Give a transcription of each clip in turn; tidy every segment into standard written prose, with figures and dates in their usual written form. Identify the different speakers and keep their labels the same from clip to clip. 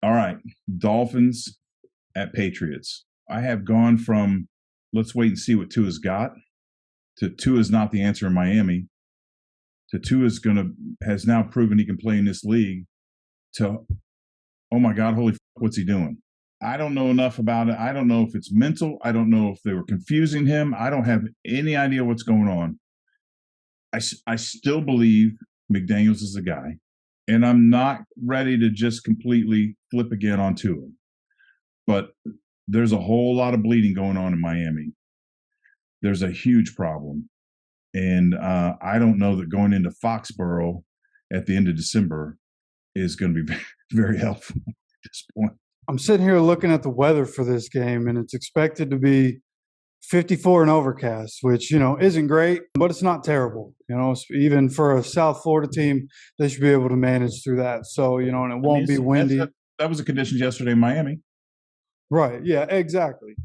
Speaker 1: All right. Dolphins at Patriots. I have gone from let's wait and see what Tua's got to Tua's not the answer in Miami to has now proven he can play in this league to, oh my God, holy what's he doing? I don't know enough about it. I don't know if it's mental. I don't know if they were confusing him. I don't have any idea what's going on. I still believe McDaniels is the guy, and I'm not ready to just completely flip again on Tua. But there's a whole lot of bleeding going on in Miami. There's a huge problem. And I don't know that going into Foxborough at the end of December is going to be very helpful at this point.
Speaker 2: I'm sitting here looking at the weather for this game, and it's expected to be 54 and overcast, which, isn't great, but it's not terrible. Even for a South Florida team, they should be able to manage through that. So, and it won't be windy.
Speaker 1: That was the conditions yesterday in Miami.
Speaker 2: Right. Yeah, exactly.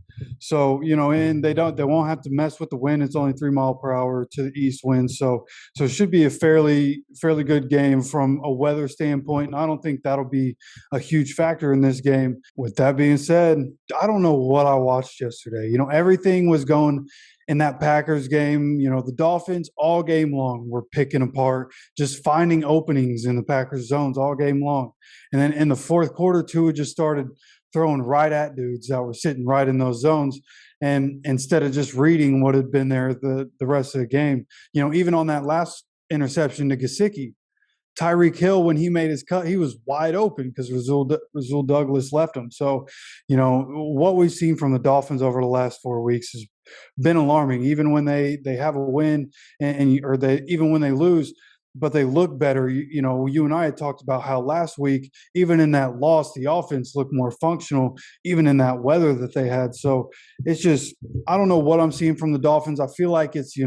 Speaker 2: So, and they won't have to mess with the wind. It's only 3 mile per hour to the east wind. So it should be a fairly good game from a weather standpoint. And I don't think that'll be a huge factor in this game. With that being said, I don't know what I watched yesterday. Everything was going in that Packers game. The Dolphins all game long were picking apart, just finding openings in the Packers zones all game long. And then in the fourth quarter, Tua just started throwing right at dudes that were sitting right in those zones. And instead of just reading what had been there the rest of the game, even on that last interception to Gesicki, Tyreek Hill, when he made his cut, he was wide open because Rasul Douglas left him. So, what we've seen from the Dolphins over the last 4 weeks has been alarming. Even when they have a win even when they lose, but they look better. You and I had talked about how last week, even in that loss, the offense looked more functional, even in that weather that they had. So it's just, I don't know what I'm seeing from the Dolphins. I feel like it's,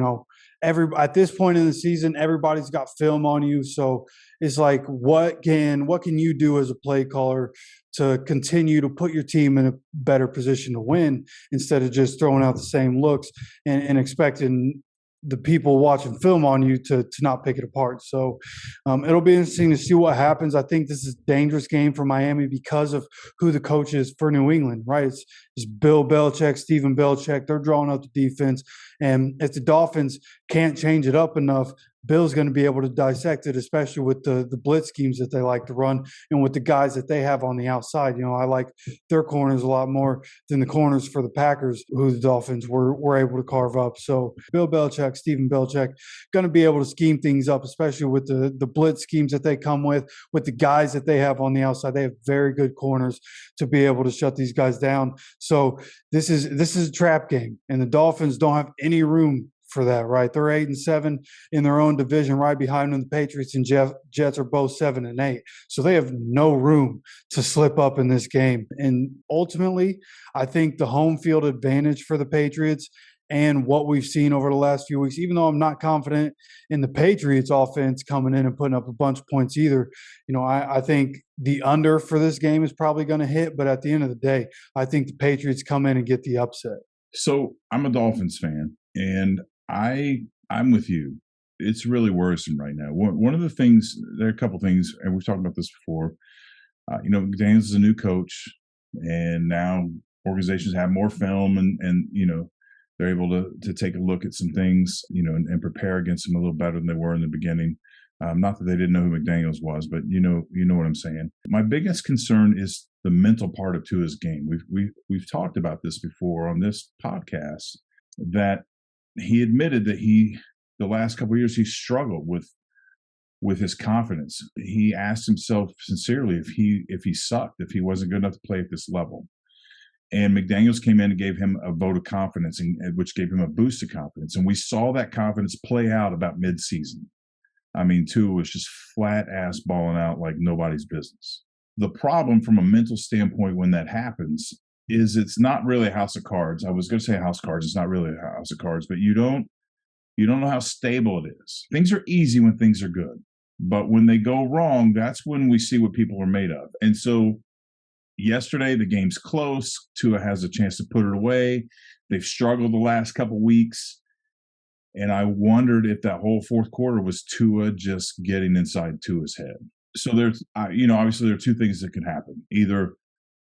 Speaker 2: at this point in the season, everybody's got film on you. So it's like, what can you do as a play caller to continue to put your team in a better position to win instead of just throwing out the same looks and expecting the people watching film on you to not pick it apart. So it'll be interesting to see what happens. I think this is a dangerous game for Miami because of who the coach is for New England, right? It's Bill Belichick, Steven Belichick. They're drawing up the defense. And if the Dolphins can't change it up enough, Bill's going to be able to dissect it, especially with the blitz schemes that they like to run and with the guys that they have on the outside. I like their corners a lot more than the corners for the Packers, who the Dolphins were able to carve up. So Bill Belichick, Steven Belichick, going to be able to scheme things up, especially with the blitz schemes that they come with the guys that they have on the outside. They have very good corners to be able to shut these guys down. So this is a trap game, and the Dolphins don't have any room for that, right? They're 8-7 in their own division, right behind them. The Patriots and Jets are both 7-8, so they have no room to slip up in this game. And ultimately, I think the home field advantage for the Patriots and what we've seen over the last few weeks, even though I'm not confident in the Patriots offense coming in and putting up a bunch of points either, I think the under for this game is probably going to hit. But at the end of the day, I think the Patriots come in and get the upset.
Speaker 1: So I'm a Dolphins fan, and I'm with you. It's really worrisome right now. One of the things, there are a couple things, and we've talked about this before. McDaniels is a new coach, and now organizations have more film, and they're able to take a look at some things, and prepare against them a little better than they were in the beginning. Not that they didn't know who McDaniels was, but you know what I'm saying. My biggest concern is the mental part of Tua's game. We've talked about this before on this podcast, that he admitted that the last couple of years he struggled with his confidence. He asked himself sincerely if he sucked, if he wasn't good enough to play at this level. And McDaniels came in and gave him a vote of confidence, which gave him a boost of confidence. And we saw that confidence play out about midseason. I mean, Tua was just flat ass balling out like nobody's business. The problem from a mental standpoint when that happens is it's not really a house of cards. I was going to say house of cards. It's not really a house of cards, but you don't know how stable it is. Things are easy when things are good, but when they go wrong, that's when we see what people are made of. And so yesterday, the game's close. Tua has a chance to put it away. They've struggled the last couple weeks. And I wondered if that whole fourth quarter was Tua just getting inside Tua's head. So there's, you know, obviously there are two things that can happen. Either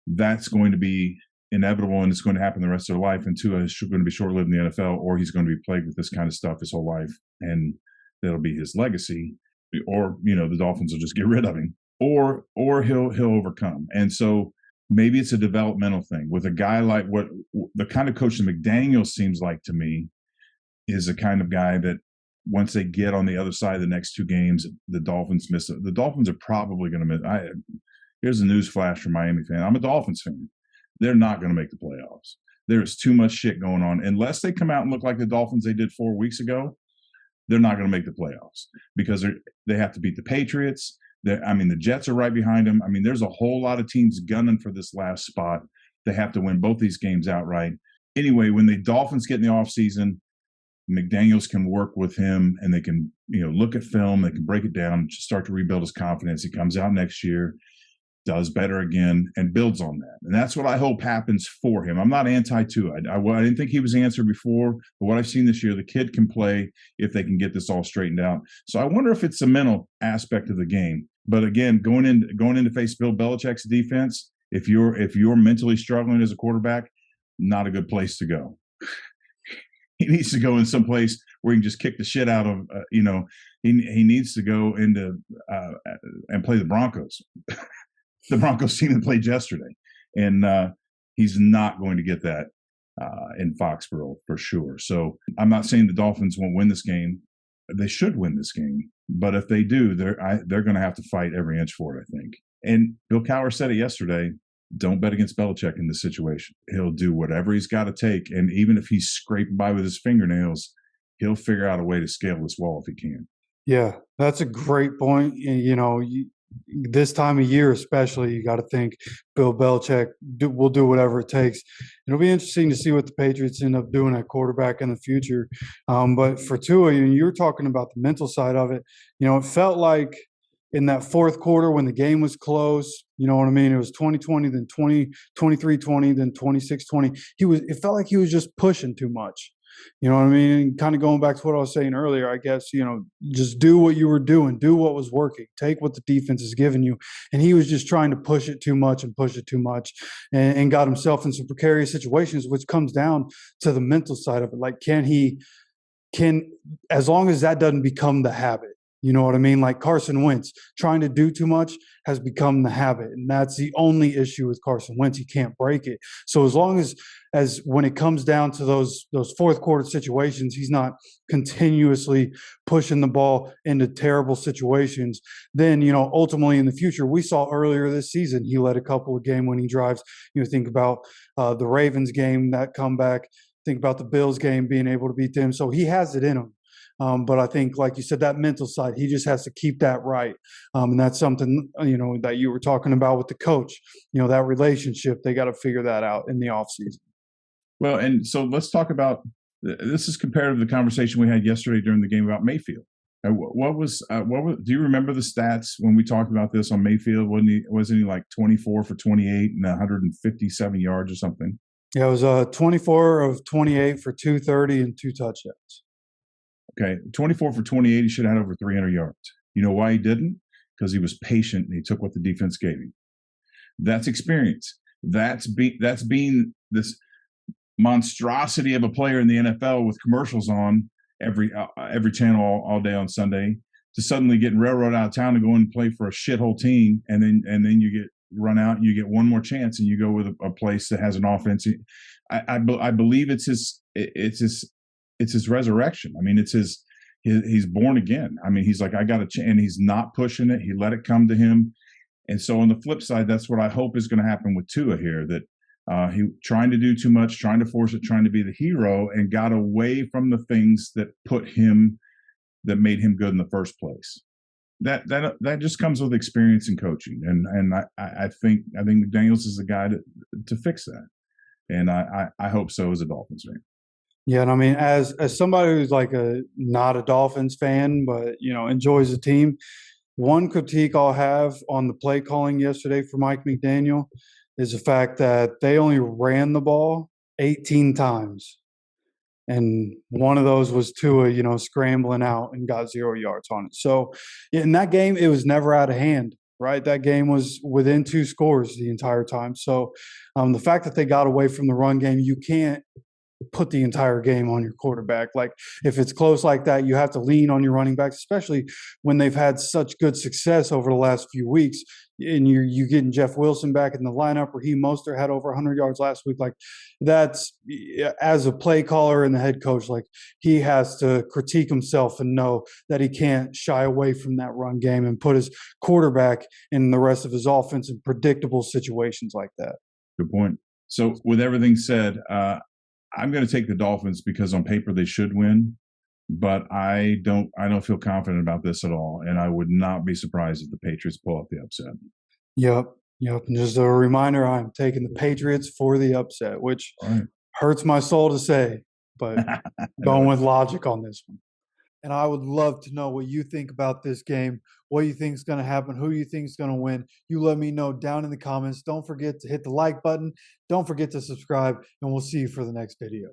Speaker 1: that's going to be inevitable and it's going to happen the rest of their life, and Tua is going to be short lived in the NFL, or he's going to be plagued with this kind of stuff his whole life, and that'll be his legacy. Or you know, the Dolphins will just get rid of him, or he'll overcome. And so maybe it's a developmental thing with a guy like what the kind of coach that McDaniel seems like to me is the kind of guy that once they get on the other side of the next two games, the Dolphins miss it. The Dolphins are probably going to miss. Here's a news flash from Miami fan. I'm a Dolphins fan. They're not going to make the playoffs. There's too much shit going on. Unless they come out and look like the Dolphins they did 4 weeks ago, they're not going to make the playoffs because they have to beat the Patriots. I mean, the Jets are right behind them. I mean, there's a whole lot of teams gunning for this last spot. They have to win both these games outright. Anyway, when the Dolphins get in the offseason, McDaniels can work with him and they can, you know, look at film, they can break it down, start to rebuild his confidence. He comes out next year, does better again, and builds on that. And that's what I hope happens for him. I'm not anti-Tua. I didn't think he was the answer before, but what I've seen this year, the kid can play if they can get this all straightened out. So I wonder if it's a mental aspect of the game. But again, going in to face Bill Belichick's defense, if you're mentally struggling as a quarterback, not a good place to go. He needs to go in some place where he can just kick the shit out of, you know, he needs to go into and play the Broncos. The Broncos team that played yesterday. And he's not going to get that in Foxborough for sure. So I'm not saying the Dolphins won't win this game. They should win this game. But if they do, they're going to have to fight every inch for it, I think. And Bill Cowher said it yesterday, don't bet against Belichick in this situation. He'll do whatever he's got to take. And even if he's scraping by with his fingernails, he'll figure out a way to scale this wall if he can.
Speaker 2: Yeah, that's a great point. You know, this time of year especially, you got to think Bill Belichick will do whatever it takes. It'll be interesting to see what the Patriots end up doing at quarterback in the future. But for Tua, you were talking about the mental side of it. You know, it felt like in that fourth quarter when the game was close, you know what I mean? It was 20-20, then 23-20, then 26-20. It felt like he was just pushing too much. You know what I mean? And kind of going back to what I was saying earlier, I guess, you know, just do what you were doing, do what was working, take what the defense is giving you. And he was just trying to push it too much and got himself in some precarious situations, which comes down to the mental side of it. Like, as long as that doesn't become the habit, you know what I mean? Like Carson Wentz trying to do too much has become the habit. And that's the only issue with Carson Wentz. He can't break it. So as long as when it comes down to those fourth quarter situations, he's not continuously pushing the ball into terrible situations, then, you know, ultimately in the future, we saw earlier this season, he led a couple of game-winning drives. You know, think about the Ravens game, that comeback. Think about the Bills game, being able to beat them. So he has it in him. But I think, like you said, that mental side, he just has to keep that right. And that's something, you know, that you were talking about with the coach, you know, that relationship, they got to figure that out in the offseason.
Speaker 1: Well, and so let's talk about this is comparative to the conversation we had yesterday during the game about Mayfield. Do you remember the stats when we talked about this on Mayfield? Wasn't he like 24 for 28 and 157 yards or something?
Speaker 2: Yeah, it was 24 of 28 for 230 and 2 touchdowns.
Speaker 1: Okay, 24 for 28, he should have had over 300 yards. You know why he didn't? Because he was patient and he took what the defense gave him. That's experience. That's being this monstrosity of a player in the NFL with commercials on every channel all day on Sunday, to suddenly getting railroaded out of town to go and play for a shithole team, and then you get run out and you get one more chance and you go with a place that has an offense. I believe it's his resurrection. I mean, he's born again. I mean, he's like, I got a chance, and he's not pushing it. He let it come to him. And so on the flip side, that's what I hope is going to happen with Tua here, that he trying to do too much, trying to force it, trying to be the hero, and got away from the things that made him good in the first place. That just comes with experience and coaching. And I think McDaniels is the guy to fix that. And I hope so as a Dolphins fan.
Speaker 2: Yeah, and I mean, as somebody who's like not a Dolphins fan, but, you know, enjoys the team, one critique I'll have on the play calling yesterday for Mike McDaniel is the fact that they only ran the ball 18 times. And one of those was Tua, scrambling out and got 0 yards on it. So in that game, it was never out of hand, right? That game was within 2 scores the entire time. So the fact that they got away from the run game, you can't put the entire game on your quarterback. Like if it's close like that, you have to lean on your running backs, especially when they've had such good success over the last few weeks. And you getting Jeff Wilson back in the lineup. Raheem Mostert had over 100 yards last week. Like that's, as a play caller and the head coach, like he has to critique himself and know that he can't shy away from that run game and put his quarterback and the rest of his offense in predictable situations like that.
Speaker 1: Good point. So with everything said, I'm going to take the Dolphins because on paper they should win, but I don't feel confident about this at all, and I would not be surprised if the Patriots pull off the upset.
Speaker 2: Yep. And just a reminder, I'm taking the Patriots for the upset, which hurts my soul to say, but going with logic on this one. And I would love to know what you think about this game, what you think is going to happen, who you think is going to win. You let me know down in the comments. Don't forget to hit the like button. Don't forget to subscribe, and we'll see you for the next video.